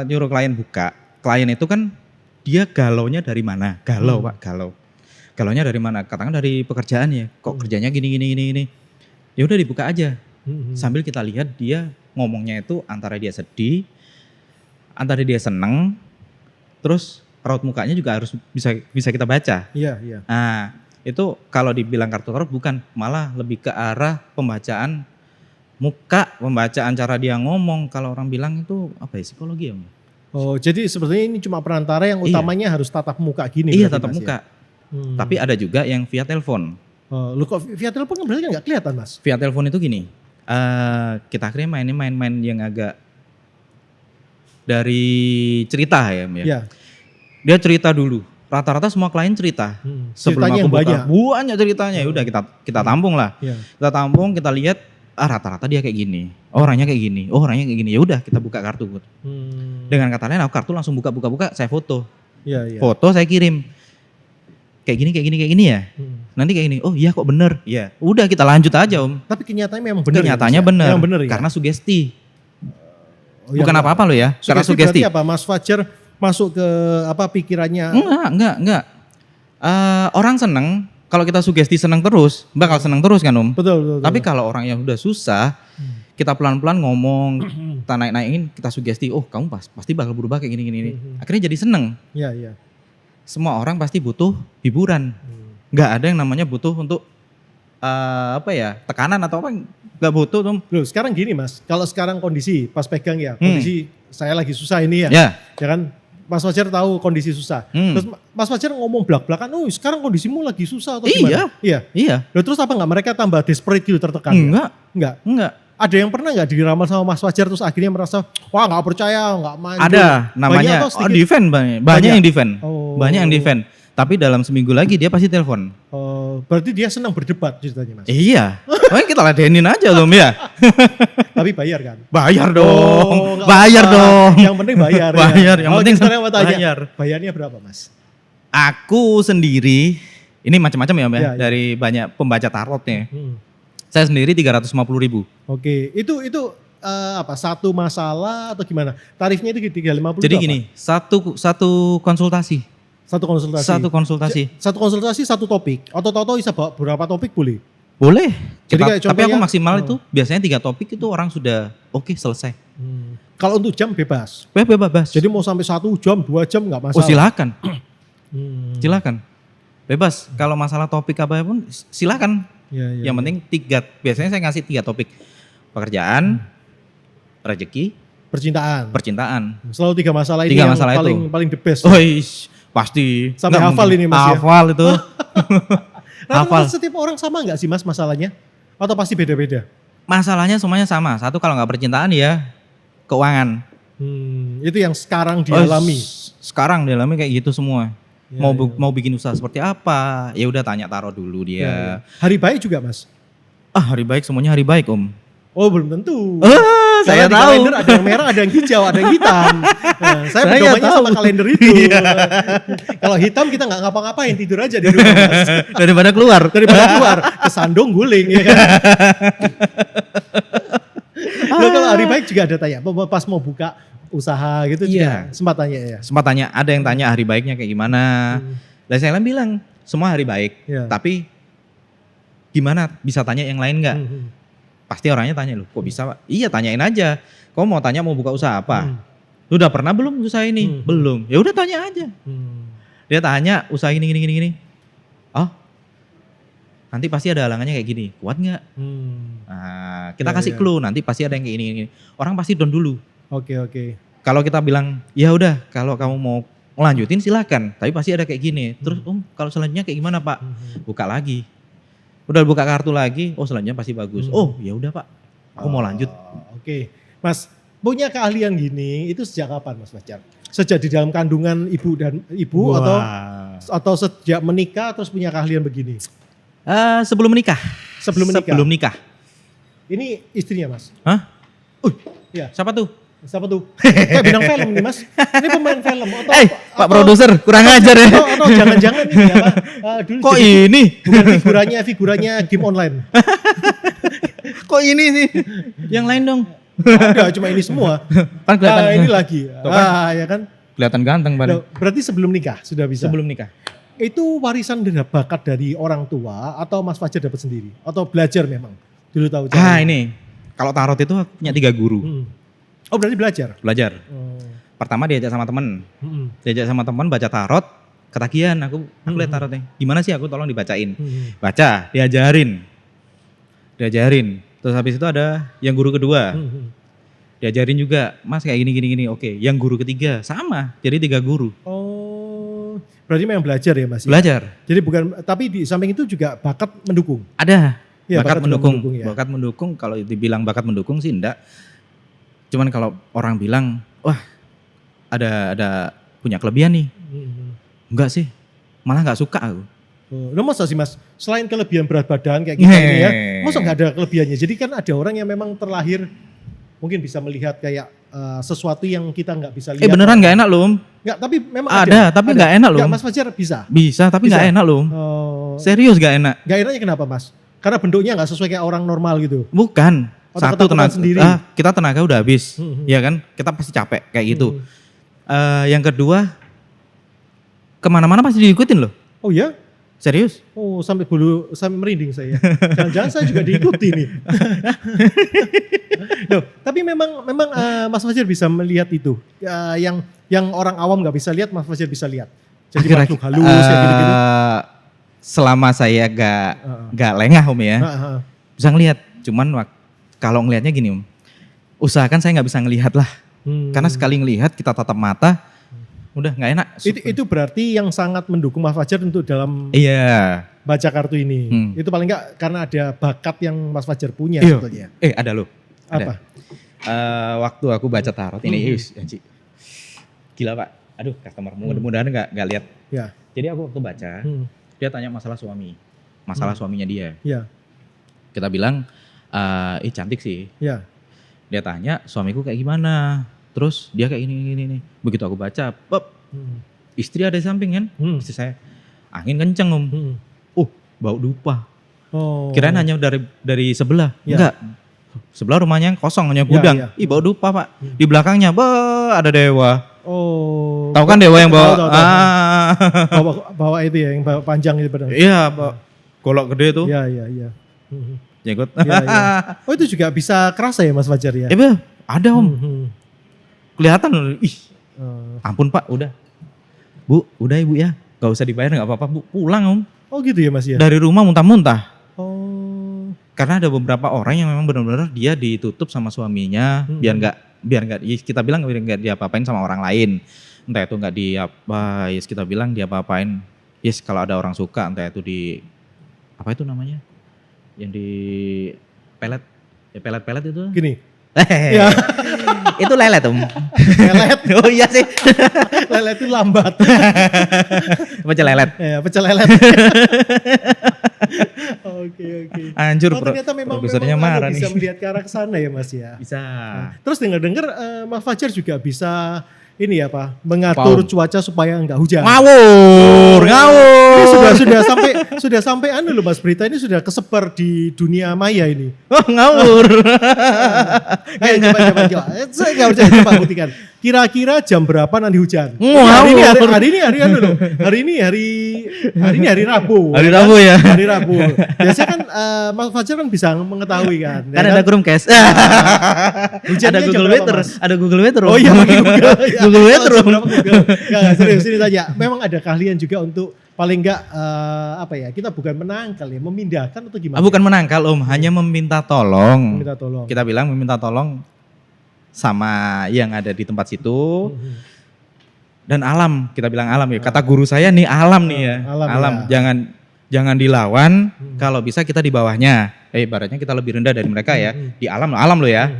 [SPEAKER 2] nyuruh klien buka, klien itu kan dia galaunya dari mana? Galau Pak, galau. Galaunya dari mana? Katakan dari pekerjaan ya. Kok kerjanya gini. Ya udah dibuka aja. Sambil kita lihat dia ngomongnya itu antara dia sedih, antara dia seneng, terus raut mukanya juga harus bisa kita baca.
[SPEAKER 1] Iya.
[SPEAKER 2] Nah, itu kalau dibilang kartu tarot bukan, malah lebih ke arah pembacaan muka, pembacaan cara dia ngomong. Kalau orang bilang itu apa ya, psikologi ya? Om?
[SPEAKER 1] Oh jadi sebetulnya ini cuma perantara yang
[SPEAKER 2] Iya.
[SPEAKER 1] utamanya harus tatap muka gini.
[SPEAKER 2] Iya,
[SPEAKER 1] berarti,
[SPEAKER 2] tatap
[SPEAKER 1] Mas,
[SPEAKER 2] muka.
[SPEAKER 1] ya?
[SPEAKER 2] Tapi ada juga yang via telepon.
[SPEAKER 1] Lu kok via telepon kan berarti kan nggak kelihatan Mas?
[SPEAKER 2] Via telepon itu gini, kita akhirnya main yang agak dari cerita ya, Om ya.
[SPEAKER 1] Iya.
[SPEAKER 2] Dia cerita dulu. Rata-rata semua klien cerita. Sebelum
[SPEAKER 1] Ceritanya
[SPEAKER 2] aku
[SPEAKER 1] yang
[SPEAKER 2] buka,
[SPEAKER 1] banyak.
[SPEAKER 2] banyak ceritanya. Ya udah kita tampung lah.
[SPEAKER 1] Iya.
[SPEAKER 2] Kita tampung, kita lihat rata-rata dia kayak gini. Oh, orangnya kayak gini. Oh, orangnya kayak gini. Ya udah kita buka kartu. Dengan kata lain aku kartu langsung buka, saya foto.
[SPEAKER 1] Iya.
[SPEAKER 2] Foto saya kirim. Kayak gini ya. Nanti kayak gini. Oh iya kok bener. Iya. Udah kita lanjut aja Om.
[SPEAKER 1] Tapi kenyataannya memang benar.
[SPEAKER 2] Kenyataannya bener.
[SPEAKER 1] Memang benar ya.
[SPEAKER 2] Karena sugesti.
[SPEAKER 1] Oh, iya,
[SPEAKER 2] Bukan
[SPEAKER 1] Mas.
[SPEAKER 2] apa-apa loh ya. Karena
[SPEAKER 1] Sugesti
[SPEAKER 2] sugesti.
[SPEAKER 1] berarti apa? Mas Fajar masuk ke apa pikirannya?
[SPEAKER 2] Enggak. Orang seneng. Kalau kita sugesti seneng terus, bakal seneng terus kan Om.
[SPEAKER 1] Betul.
[SPEAKER 2] Tapi kalau orang yang udah susah, kita pelan-pelan ngomong, kita naik-naikin, kita sugesti, oh kamu pasti bakal berubah kayak gini. Akhirnya jadi seneng.
[SPEAKER 1] Iya.
[SPEAKER 2] Semua orang pasti butuh hiburan. Nggak ada yang namanya butuh untuk tekanan atau apa, nggak butuh tuh.
[SPEAKER 1] Loh, sekarang gini Mas, kalau sekarang kondisi pas pegang ya, kondisi saya lagi susah ini ya.
[SPEAKER 2] Ya.
[SPEAKER 1] Ya kan? Mas Fajar tahu kondisi susah. Terus Mas Fajar ngomong belak-belakan, "Oh, sekarang kondisimu lagi susah atau gimana?" Iya. Loh, terus apa enggak mereka tambah desperate gitu tertekan?
[SPEAKER 2] Enggak.
[SPEAKER 1] Enggak. Ada yang pernah nggak diramal sama Mas Fajar terus akhirnya merasa, wah nggak percaya, nggak main.
[SPEAKER 2] Ada, namanya defend banyak yang defend.
[SPEAKER 1] Oh.
[SPEAKER 2] Banyak yang defend. Tapi dalam seminggu lagi dia pasti telepon.
[SPEAKER 1] Oh, berarti dia senang berdebat ceritanya Mas.
[SPEAKER 2] Iya. Makanya kita ladenin aja loh ya.
[SPEAKER 1] Tapi bayar kan?
[SPEAKER 2] Bayar dong.
[SPEAKER 1] Oh, nggak
[SPEAKER 2] Bayar
[SPEAKER 1] apa-apa.
[SPEAKER 2] dong.
[SPEAKER 1] Yang penting bayar.
[SPEAKER 2] Bayar,
[SPEAKER 1] ya.
[SPEAKER 2] yang penting
[SPEAKER 1] sekarang mau tanya,
[SPEAKER 2] bayar.
[SPEAKER 1] Bayarnya berapa Mas?
[SPEAKER 2] Aku sendiri, ini macam-macam ya Om ya,
[SPEAKER 1] Iya, iya.
[SPEAKER 2] dari banyak pembaca tarotnya.
[SPEAKER 1] Hmm.
[SPEAKER 2] Saya sendiri 350.000.
[SPEAKER 1] Oke, itu apa? Satu masalah atau gimana? Tarifnya itu 350.
[SPEAKER 2] Jadi
[SPEAKER 1] itu apa?
[SPEAKER 2] gini, satu konsultasi.
[SPEAKER 1] Satu konsultasi.
[SPEAKER 2] Satu konsultasi.
[SPEAKER 1] Satu topik. Atau tahu-tahu bisa bawa berapa topik boleh?
[SPEAKER 2] Boleh.
[SPEAKER 1] Jadi kayak
[SPEAKER 2] Tapi aku
[SPEAKER 1] contohnya-
[SPEAKER 2] maksimal itu biasanya 3 topik itu orang sudah oke selesai.
[SPEAKER 1] Kalau untuk jam bebas.
[SPEAKER 2] Bebas.
[SPEAKER 1] Jadi mau sampai 1 jam, 2 jam nggak masalah.
[SPEAKER 2] Oh silakan,
[SPEAKER 1] Hmm.
[SPEAKER 2] silakan. Bebas. Kalau masalah topik apapun silakan.
[SPEAKER 1] Ya, ya,
[SPEAKER 2] Yang penting 3. Biasanya saya ngasih 3 topik. Pekerjaan, rezeki,
[SPEAKER 1] percintaan.
[SPEAKER 2] percintaan.
[SPEAKER 1] Selalu 3 masalah ini
[SPEAKER 2] 3
[SPEAKER 1] yang
[SPEAKER 2] masalah itu.
[SPEAKER 1] paling the best.
[SPEAKER 2] Oh pasti.
[SPEAKER 1] Sampai
[SPEAKER 2] Nggak
[SPEAKER 1] hafal
[SPEAKER 2] mungkin.
[SPEAKER 1] ini, Mas, ya?
[SPEAKER 2] Hafal itu.
[SPEAKER 1] Rata-rata
[SPEAKER 2] hafal.
[SPEAKER 1] setiap orang sama nggak sih Mas masalahnya? Atau pasti beda-beda?
[SPEAKER 2] Masalahnya semuanya sama. Satu kalau nggak percintaan ya keuangan.
[SPEAKER 1] Itu yang sekarang dialami.
[SPEAKER 2] Sekarang dialami kayak gitu semua.
[SPEAKER 1] Ya, ya.
[SPEAKER 2] Mau bikin usaha seperti apa? Ya udah tanya taruh dulu dia.
[SPEAKER 1] Ya, ya. Hari baik juga Mas?
[SPEAKER 2] Hari baik semuanya hari baik Om.
[SPEAKER 1] Oh belum tentu.
[SPEAKER 2] Saya
[SPEAKER 1] Karena di
[SPEAKER 2] tahu.
[SPEAKER 1] kalender ada yang merah, ada yang hijau, ada yang hitam. Nah, saya
[SPEAKER 2] Saya
[SPEAKER 1] pedomannya
[SPEAKER 2] tahu.
[SPEAKER 1] sama kalender itu. Kalau hitam kita nggak ngapa-ngapain, tidur aja di rumah Mas.
[SPEAKER 2] Daripada keluar.
[SPEAKER 1] Daripada keluar, kesandung guling ya kan. Loh, kalau hari baik juga ada tanya, pas mau buka usaha gitu juga
[SPEAKER 2] Iya.
[SPEAKER 1] sempat tanya ya.
[SPEAKER 2] Sempat tanya, ada yang tanya hari baiknya kayak gimana. Dan saya bilang semua hari baik.
[SPEAKER 1] Iya.
[SPEAKER 2] Tapi gimana bisa tanya yang lain nggak? Pasti orangnya tanya loh, kok bisa Pak? Iya tanyain aja. Kau mau tanya mau buka usaha apa? Lu udah pernah belum usaha ini? Belum. Ya udah tanya aja. Dia tanya usaha gini. Oh, nanti pasti ada halangannya kayak gini. Kuat nggak? Nah, kita
[SPEAKER 1] Ya,
[SPEAKER 2] kasih
[SPEAKER 1] ya.
[SPEAKER 2] clue. Nanti pasti ada yang kayak gini. Orang pasti down dulu.
[SPEAKER 1] Oke.
[SPEAKER 2] Kalau kita bilang, ya udah, kalau kamu mau ngelanjutin silakan. Tapi pasti ada kayak gini. Terus, kalau selanjutnya kayak gimana Pak? Buka lagi. Udah buka kartu lagi. Oh, selanjutnya pasti bagus. Oh, ya udah Pak. Aku mau lanjut.
[SPEAKER 1] Oke. Mas, punya keahlian gini itu sejak kapan Mas Fajar? Sejak di dalam kandungan ibu atau sejak menikah terus punya keahlian begini?
[SPEAKER 2] Sebelum menikah.
[SPEAKER 1] Sebelum menikah. Ini istrinya Mas.
[SPEAKER 2] Hah?
[SPEAKER 1] Ya.
[SPEAKER 2] Siapa tuh?
[SPEAKER 1] Siapa tuh? Kayak bintang film nih Mas. Ini pemain film.
[SPEAKER 2] Pak produser, kurang ajar ya.
[SPEAKER 1] Atau jangan-jangan ini apa? Dulu
[SPEAKER 2] Kok
[SPEAKER 1] jadi-
[SPEAKER 2] ini?
[SPEAKER 1] Bukan figuranya game online.
[SPEAKER 2] Kok ini sih? Yang lain dong.
[SPEAKER 1] Enggak, cuma ini semua.
[SPEAKER 2] Kan kelihatan.
[SPEAKER 1] Ini lagi.
[SPEAKER 2] Tuh kan.
[SPEAKER 1] Ya kan?
[SPEAKER 2] Kelihatan ganteng Pak.
[SPEAKER 1] Loh, berarti sebelum nikah sudah bisa.
[SPEAKER 2] Sebelum nikah.
[SPEAKER 1] Itu warisan dan bakat dari orang tua atau Mas Fajar dapat sendiri? Atau belajar memang? Dulu tahu caranya?
[SPEAKER 2] Ini. Kalau tarot itu aku punya 3 guru.
[SPEAKER 1] Oh berarti belajar?
[SPEAKER 2] Belajar. Pertama diajak sama temen. Diajak sama temen baca tarot. Ketagihan aku lihat tarotnya. Gimana sih aku tolong dibacain. Baca, diajarin. Terus habis itu ada yang guru kedua. Diajarin juga, Mas kayak gini. Oke, yang guru ketiga sama. Jadi 3 guru.
[SPEAKER 1] Oh, berarti memang belajar ya Mas?
[SPEAKER 2] Belajar.
[SPEAKER 1] Jadi bukan, tapi di samping itu juga bakat mendukung.
[SPEAKER 2] Ada.
[SPEAKER 1] Ya,
[SPEAKER 2] bakat
[SPEAKER 1] bakat juga
[SPEAKER 2] mendukung.
[SPEAKER 1] mendukung ya.
[SPEAKER 2] Bakat mendukung, kalau dibilang bakat mendukung sih enggak. Cuman kalau orang bilang, wah ada punya kelebihan nih. Enggak sih, malah nggak suka aku.
[SPEAKER 1] Lo masa sih Mas, selain kelebihan berat badan kayak kita ini ya, masa nggak ada kelebihannya? Jadi kan ada orang yang memang terlahir mungkin bisa melihat kayak sesuatu yang kita nggak bisa lihat.
[SPEAKER 2] Beneran nggak enak loh Om.
[SPEAKER 1] Nggak, tapi memang
[SPEAKER 2] Ada, tapi nggak enak loh.
[SPEAKER 1] Nggak, Mas Fajar bisa?
[SPEAKER 2] Bisa, tapi
[SPEAKER 1] Bisa?
[SPEAKER 2] nggak enak loh Om.
[SPEAKER 1] Oh,
[SPEAKER 2] Serius nggak enak.
[SPEAKER 1] nggak enaknya kenapa Mas? Karena bentuknya nggak sesuai kayak orang normal gitu.
[SPEAKER 2] Bukan.
[SPEAKER 1] Atau
[SPEAKER 2] Satu
[SPEAKER 1] ketakutan
[SPEAKER 2] tenaga
[SPEAKER 1] sendiri?
[SPEAKER 2] kita tenaga udah habis,
[SPEAKER 1] Hmm.
[SPEAKER 2] ya kan? Kita pasti capek kayak gitu. Yang kedua, kemana-mana pasti diikutin loh.
[SPEAKER 1] Oh ya?
[SPEAKER 2] Serius?
[SPEAKER 1] Oh sampai merinding saya. Jangan-jangan saya juga diikuti nih. Loh, tapi memang Mas Fajar bisa melihat itu. Yang orang awam nggak bisa lihat, Mas Fajar bisa lihat. Jadi makhluk halus ya gitu-gitu.
[SPEAKER 2] Selama saya gak lengah Om ya, bisa ngelihat. Cuman kalau ngelihatnya gini Om, usahakan saya nggak bisa ngelihat lah. Karena sekali ngelihat kita tatap mata, udah nggak enak.
[SPEAKER 1] Itu berarti yang sangat mendukung Mas Fajar untuk dalam
[SPEAKER 2] Iya.
[SPEAKER 1] baca kartu ini. Itu paling nggak karena ada bakat yang Mas Fajar punya
[SPEAKER 2] Iya.
[SPEAKER 1] sebetulnya.
[SPEAKER 2] Ada loh.
[SPEAKER 1] Apa?
[SPEAKER 2] Waktu aku baca tarot ini, Janji. Gila Pak. Aduh, customer mudah-mudahan nggak lihat.
[SPEAKER 1] Ya.
[SPEAKER 2] Jadi aku waktu baca, dia tanya masalah suami. masalah suaminya dia.
[SPEAKER 1] Ya.
[SPEAKER 2] Kita bilang, cantik sih.
[SPEAKER 1] Ya.
[SPEAKER 2] Dia tanya, suamiku kayak gimana? Terus dia kayak gini. Begitu aku baca, istri ada di samping kan? Istri saya, angin kenceng om. Bau dupa.
[SPEAKER 1] Oh.
[SPEAKER 2] Kirain hanya dari sebelah.
[SPEAKER 1] Ya.
[SPEAKER 2] Enggak. Sebelah rumahnya yang kosong, hanya gudang.
[SPEAKER 1] Ya.
[SPEAKER 2] Ih bau dupa pak. Di belakangnya, ada dewa.
[SPEAKER 1] Oh.
[SPEAKER 2] Tahu kan dewa yang bawa?
[SPEAKER 1] Tahu. Bawa itu ya, yang bawa panjang itu padahal.
[SPEAKER 2] Iya, golok gede tuh.
[SPEAKER 1] Iya.
[SPEAKER 2] Jenggot.
[SPEAKER 1] Ya. Oh itu juga bisa kerasa ya Mas Fajar ya?
[SPEAKER 2] Ada om. Kelihatan. Ih, ampun pak, udah. Bu, udah ibu ya. Gak usah dibayar, gak apa-apa bu. Pulang om.
[SPEAKER 1] Oh gitu ya Mas ya?
[SPEAKER 2] Dari rumah muntah-muntah.
[SPEAKER 1] Oh.
[SPEAKER 2] Karena ada beberapa orang yang memang benar-benar dia ditutup sama suaminya, biar nggak kita bilang biar nggak diapa-apain sama orang lain. Entah itu nggak kita bilang diapa-apain. Kalau ada orang suka, entah itu di apa itu namanya? Yang di pelet itu.
[SPEAKER 1] Gini. Ya.
[SPEAKER 2] Itu lelet om.
[SPEAKER 1] Lelet.
[SPEAKER 2] Oh iya sih.
[SPEAKER 1] Lelet itu lambat.
[SPEAKER 2] Pecel lelet.
[SPEAKER 1] Ya, pecel lelet. Oke.
[SPEAKER 2] Anjur,
[SPEAKER 1] ternyata memang
[SPEAKER 2] produsernya marah
[SPEAKER 1] bisa
[SPEAKER 2] nih.
[SPEAKER 1] melihat ke arah sana ya Mas ya.
[SPEAKER 2] Bisa.
[SPEAKER 1] Terus dengar Mas Fajar juga bisa ini ya Pak, mengatur cuaca supaya enggak hujan.
[SPEAKER 2] Ngawur.
[SPEAKER 1] Ini sudah sampai loh Mas, berita ini sudah kesebar di dunia maya ini.
[SPEAKER 2] Ngawur.
[SPEAKER 1] Ayo coba. Saya enggak percaya, coba buktikan. Kira-kira jam berapa nanti hujan?
[SPEAKER 2] Hari
[SPEAKER 1] ini hari Rabu.
[SPEAKER 2] Hari Rabu ya.
[SPEAKER 1] Hari Rabu. Biasanya kan Mas Fajar kan bisa mengetahui kan.
[SPEAKER 2] Kan ada Chromecast. Ada Google Weather. Ada Google Weather.
[SPEAKER 1] Oh iya,
[SPEAKER 2] Google Weather.
[SPEAKER 1] Enggak, serius ini tanya. Memang ada keahlian juga untuk paling enggak kita bukan menangkal ya, memindahkan atau gimana?
[SPEAKER 2] Bukan menangkal om, hanya meminta tolong.
[SPEAKER 1] Meminta tolong.
[SPEAKER 2] Kita bilang meminta tolong sama yang ada di tempat situ. Dan alam, kita bilang alam ya. Kata guru saya nih alam nih ya. Alam. Ya. Jangan dilawan, kalau bisa kita di bawahnya. Ibaratnya kita lebih rendah dari mereka ya. Di alam lo ya.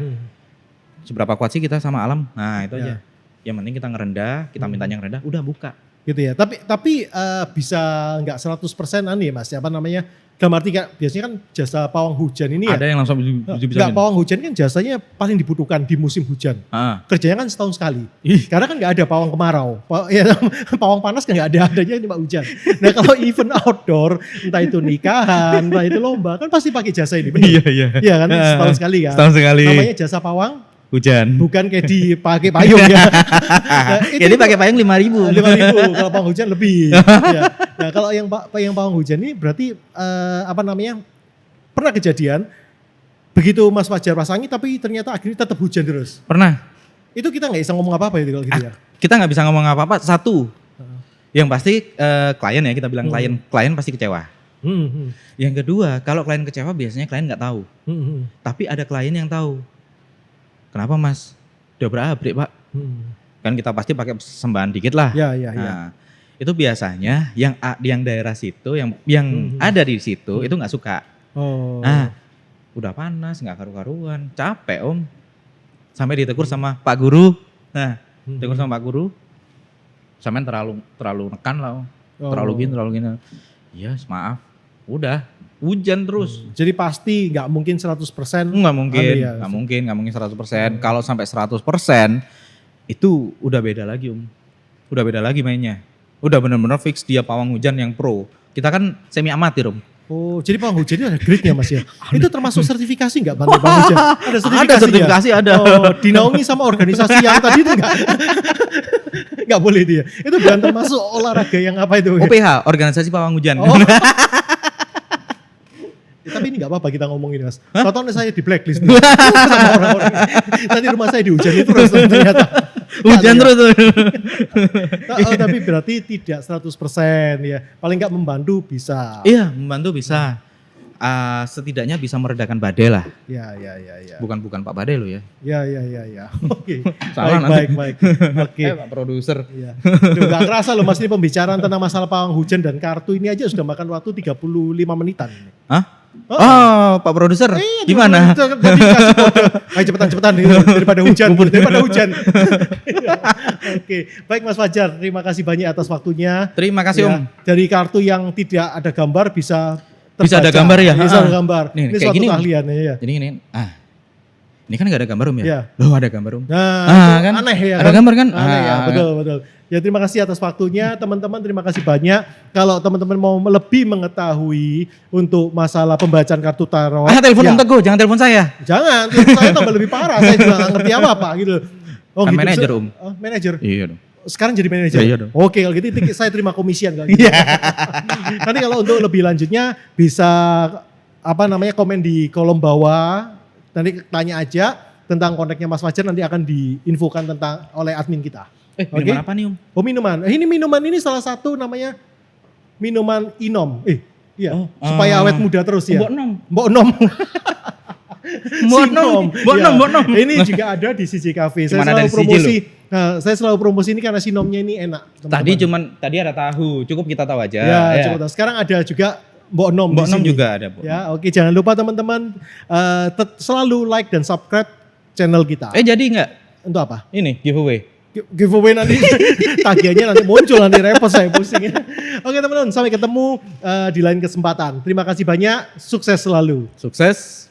[SPEAKER 2] Seberapa kuat sih kita sama alam? Nah, itu aja. Yang penting kita ngerendah, kita mintanya ngerendah, udah buka.
[SPEAKER 1] Gitu ya. Tapi bisa enggak 100% ya Mas, apa namanya? Dalam arti biasanya kan jasa pawang hujan ini
[SPEAKER 2] ada yang langsung bisa.
[SPEAKER 1] Enggak, pawang hujan kan jasanya paling dibutuhkan di musim hujan. Kerjanya kan setahun sekali. Karena kan enggak ada pawang kemarau. Pawang panas kan enggak ada, adanya cuma hujan. Nah kalau event outdoor, entah itu nikahan, entah itu lomba, kan pasti pakai jasa ini. Benar? Iya kan, setahun sekali kan.
[SPEAKER 2] Setahun sekali.
[SPEAKER 1] Namanya jasa pawang
[SPEAKER 2] hujan.
[SPEAKER 1] Bukan kayak dipakai payung ya.
[SPEAKER 2] Jadi pakai payung 5.000.
[SPEAKER 1] 5.000, kalau pawang hujan lebih. Ya. Nah kalau yang pawang hujan ini berarti pernah kejadian begitu Mas Fajar pasangi tapi ternyata akhirnya tetap hujan terus.
[SPEAKER 2] Pernah.
[SPEAKER 1] Itu kita nggak bisa ngomong apa-apa itu kalau gitu ya.
[SPEAKER 2] Kita nggak bisa ngomong apa-apa. Satu, yang pasti klien ya, kita bilang klien pasti kecewa. Yang kedua, kalau klien kecewa biasanya klien nggak tahu. Tapi ada klien yang tahu. Kenapa Mas? Udah berabrik Pak. Kan kita pasti pakai persembahan dikit lah.
[SPEAKER 1] Iya.
[SPEAKER 2] Itu biasanya yang daerah situ, yang ada di situ itu nggak suka. Nah, udah panas, nggak karu-karuan, capek om. Sampai ditegur sama Pak Guru. Nah, ditegur sama Pak Guru. Sampai terlalu nekan lah om. Terlalu gini. Iya, maaf. Udah. Hujan terus.
[SPEAKER 1] Jadi pasti nggak mungkin 100%.
[SPEAKER 2] Nggak mungkin 100%. Kalau sampai 100% itu udah beda lagi om. Udah beda lagi mainnya. Udah benar-benar fix dia pawang hujan yang pro. Kita kan semi amatir om.
[SPEAKER 1] Oh, jadi pawang hujan itu ada grade-nya Mas ya? Itu termasuk sertifikasi nggak pawang hujan? Ada
[SPEAKER 2] sertifikasi ada.
[SPEAKER 1] Oh, dinaungi sama organisasi yang tadi itu nggak boleh dia. Itu bukan termasuk olahraga yang apa itu?
[SPEAKER 2] OPH, organisasi pawang hujan.
[SPEAKER 1] Tapi ini gak apa-apa kita ngomongin Mas. Tonton saya di blacklist nih. Sama orang-orang. Tadi rumah saya dihujani terus ternyata.
[SPEAKER 2] Hujan terus.
[SPEAKER 1] Tapi berarti tidak 100% ya. Paling gak membantu bisa.
[SPEAKER 2] Iya membantu bisa. Setidaknya bisa meredakan badai lah.
[SPEAKER 1] Ya.
[SPEAKER 2] Bukan Pak Badai lo ya.
[SPEAKER 1] Ya. Oke.
[SPEAKER 2] Salah
[SPEAKER 1] baik. Oke.
[SPEAKER 2] Pak produser.
[SPEAKER 1] Iya. Gak kerasa loh Mas, ini pembicaraan tentang masalah pawang hujan dan kartu ini aja sudah makan waktu 35 menitan.
[SPEAKER 2] Hah? Oh, Pak produser, gimana?
[SPEAKER 1] Jadi kasih kode, ayo cepetan daripada hujan. Oke, baik Mas Fajar, terima kasih banyak atas waktunya.
[SPEAKER 2] Terima kasih Om.
[SPEAKER 1] Dari kartu yang tidak ada gambar bisa
[SPEAKER 2] Bisa ada gambar ya?
[SPEAKER 1] Bisa ada gambar.
[SPEAKER 2] Nih,
[SPEAKER 1] Ini
[SPEAKER 2] kayak
[SPEAKER 1] suatu
[SPEAKER 2] gini, Om.
[SPEAKER 1] keahlian ya.
[SPEAKER 2] Jadi ini, ini kan nggak ada gambar Om ya?
[SPEAKER 1] Iya.
[SPEAKER 2] Loh ada gambar Om.
[SPEAKER 1] Nah, itu
[SPEAKER 2] kan?
[SPEAKER 1] aneh ya.
[SPEAKER 2] Ada gambar kan?
[SPEAKER 1] Aneh ya, betul. Ya terima kasih atas waktunya teman-teman, terima kasih banyak. Kalau teman-teman mau lebih mengetahui untuk masalah pembacaan kartu tarot.
[SPEAKER 2] Telepon
[SPEAKER 1] ya,
[SPEAKER 2] Om Teguh, jangan telepon saya.
[SPEAKER 1] Jangan, saya tambah lebih parah, saya juga nggak ngerti apa gitu. Oh,
[SPEAKER 2] Kan
[SPEAKER 1] gitu.
[SPEAKER 2] manajer, Om.
[SPEAKER 1] Oh, manajer.
[SPEAKER 2] Iya dong.
[SPEAKER 1] Sekarang jadi manajer.
[SPEAKER 2] Iya dong.
[SPEAKER 1] Oke, kalau gitu saya terima komisian kalau gitu. Nanti kalau untuk lebih lanjutnya bisa komen di kolom bawah. Nanti tanya aja tentang kontaknya Mas Fajar, nanti akan diinfokan oleh admin kita.
[SPEAKER 2] Minuman apa nih Om?
[SPEAKER 1] Oh, minuman. Ini minuman ini salah satu namanya minuman Inom. Iya. Supaya awet muda terus ya. Mbok Nom.
[SPEAKER 2] Mbok Nom.
[SPEAKER 1] Ini juga ada di CJ Cafe. Saya
[SPEAKER 2] Gimana
[SPEAKER 1] selalu
[SPEAKER 2] dari CJ
[SPEAKER 1] promosi. Nah, saya selalu promosi ini karena sinomnya ini enak.
[SPEAKER 2] Tadi ada tahu, cukup kita tahu aja.
[SPEAKER 1] Ya, cukup. Sekarang ada juga Mbok Nom.
[SPEAKER 2] Mbok Nom juga ada, Bu.
[SPEAKER 1] Ya, oke, jangan lupa teman-teman selalu like dan subscribe channel kita.
[SPEAKER 2] Jadi enggak?
[SPEAKER 1] Untuk apa?
[SPEAKER 2] Ini giveaway.
[SPEAKER 1] Giveaway nanti tagihannya nanti muncul, nanti repot saya pusing ya. Oke teman-teman, sampai ketemu di lain kesempatan. Terima kasih banyak, sukses selalu.
[SPEAKER 2] Sukses.